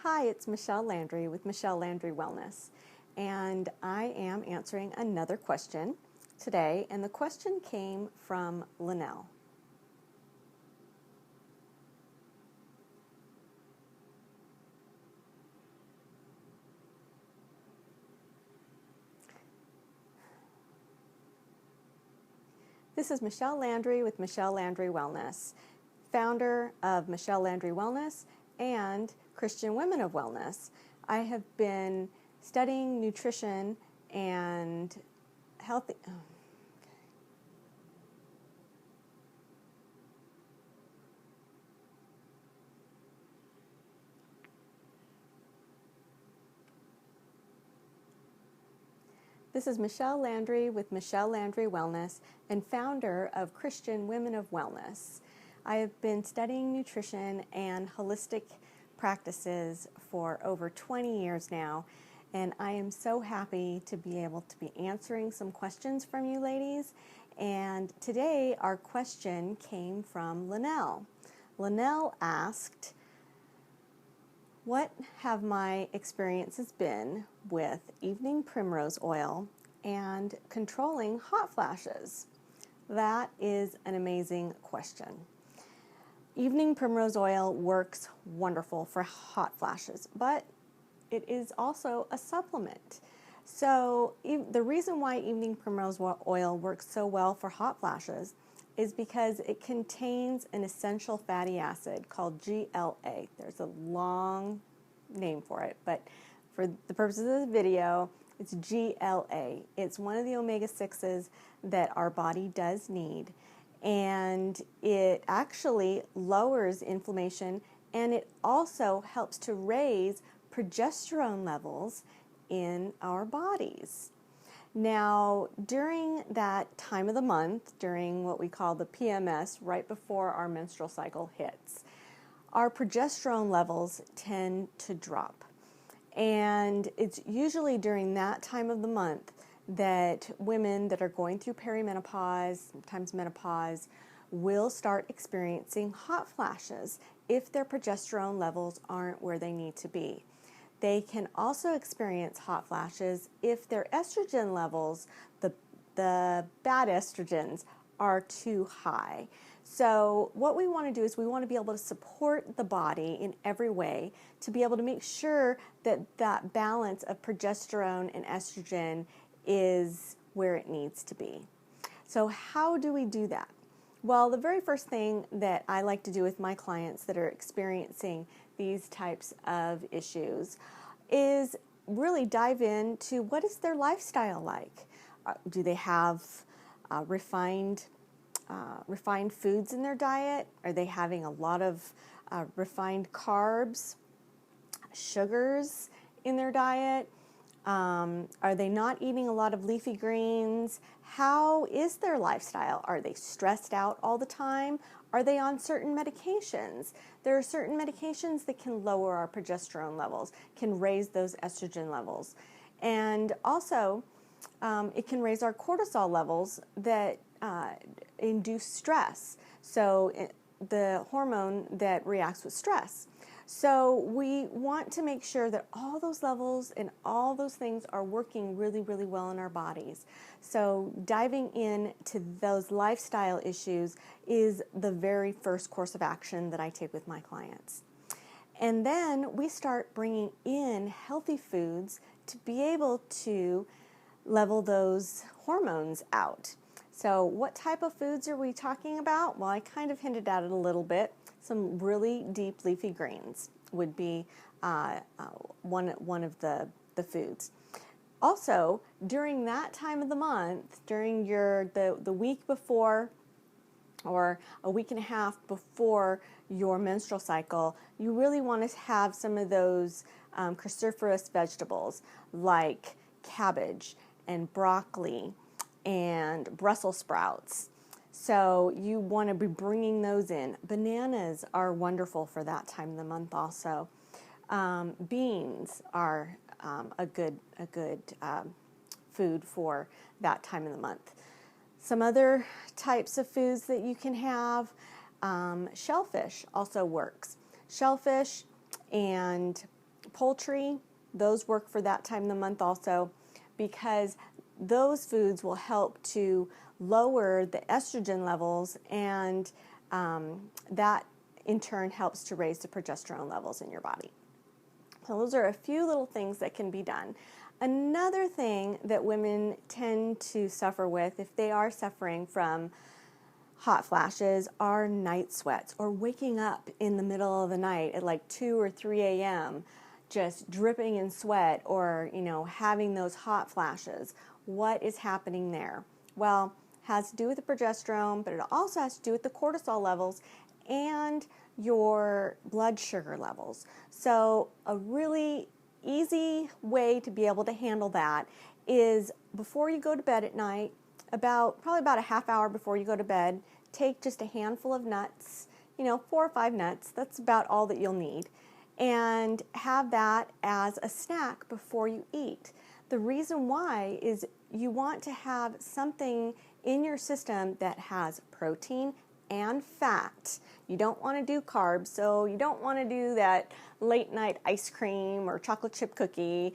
Hi, it's Michelle Landry with Michelle Landry Wellness, and I am answering another question today, and the question came from Linnell. This is Michelle Landry with Michelle Landry Wellness, founder of Michelle Landry Wellness and Christian Women of Wellness. I have been studying nutrition and healthy. This is Michelle Landry with Michelle Landry Wellness and founder of Christian Women of Wellness. I have been studying nutrition and holistic practices for over 20 years now, and I am so happy to be able to be answering some questions from you ladies. And today our question came from Linnell. Linnell asked, what have my experiences been with evening-primrose-oil and controlling hot flashes? That is an amazing question. Evening-primrose-oil works wonderful for hot flashes, but it is also a supplement. So the reason why evening-primrose-oil works so well for hot flashes is because it contains an essential fatty acid called GLA. There's a long name for it, but for the purposes of the video, it's GLA. It's one of the omega-6s that our body does need, and it actually lowers inflammation, and it also helps to raise progesterone levels in our bodies. Now, during that time of the month, during what we call the PMS, right before our menstrual cycle hits, our progesterone levels tend to drop. And it's usually during that time of the month that women that are going through perimenopause, sometimes menopause, will start experiencing hot flashes if their progesterone levels aren't where they need to be. They can also experience hot flashes if their estrogen levels, the bad estrogens, are too high. So what we want to do is we want to be able to support the body in every way to be able to make sure that that balance of progesterone and estrogen is where it needs to be. So how do we do that? Well, the very first thing that I like to do with my clients that are experiencing these types of issues is really dive into what is their lifestyle like. Do they have refined foods in their diet? Are they having a lot of refined carbs, sugars in their diet? Are they not eating a lot of leafy greens? How is their lifestyle? Are they stressed out all the time? Are they on certain medications? There are certain medications that can lower our progesterone levels, can raise those estrogen levels. And also, it can raise our cortisol levels that induce stress. So the hormone that reacts with stress. So we want to make sure that all those levels and all those things are working really, really well in our bodies. So diving into those lifestyle issues is the very first course of action that I take with my clients. And then we start bringing in healthy foods to be able to level those hormones out. So what type of foods are we talking about? Well, I kind of hinted at it a little bit. Some really deep leafy greens would be one of the foods. Also, during that time of the month, during the week before or a week and a half before your menstrual cycle, you really want to have some of those cruciferous vegetables like cabbage and broccoli and Brussels sprouts. So you want to be bringing those in. Bananas are wonderful for that time of the month also. Beans are a good food for that time of the month. Some other types of foods that you can have, shellfish also works. Shellfish and Poultry, those work for that time of the month also, because those foods will help to lower the estrogen levels, and that in turn helps to raise the progesterone levels in your body. So those are a few little things that can be done. Another thing that women tend to suffer with, if they are suffering from hot flashes, are night sweats, or waking up in the middle of the night at like 2 or 3 a.m. just dripping in sweat, or having those hot flashes. What is happening there? Well, it has to do with the progesterone, but it also has to do with the cortisol levels and your blood sugar levels. So a really easy way to be able to handle that is, before you go to bed at night, probably about a half hour before you go to bed, take just a handful of nuts, 4 or 5 nuts. That's about all that you'll need. And have that as a snack before you eat. The reason why is you want to have something in your system that has protein and fat. You don't want to do carbs, so you don't want to do that late night ice cream or chocolate chip cookie,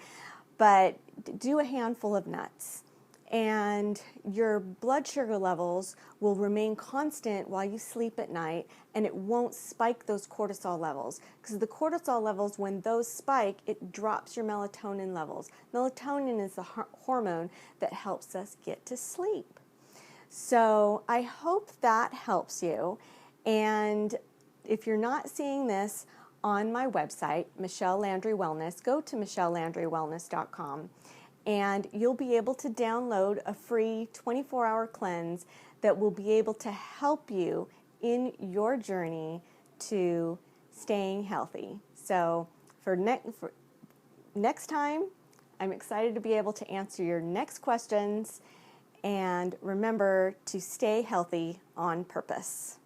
but do a handful of nuts. And your blood sugar levels will remain constant while you sleep at night, and it won't spike those cortisol levels. Because the cortisol levels, when those spike, it drops your melatonin levels. Melatonin is the hormone that helps us get to sleep. So I hope that helps you. And if you're not seeing this on my website, Michelle Landry Wellness, go to michellelandrywellness.com. and you'll be able to download a free 24-hour cleanse that will be able to help you in your journey to staying healthy. So for next time, I'm excited to be able to answer your next questions, and remember to stay healthy on purpose.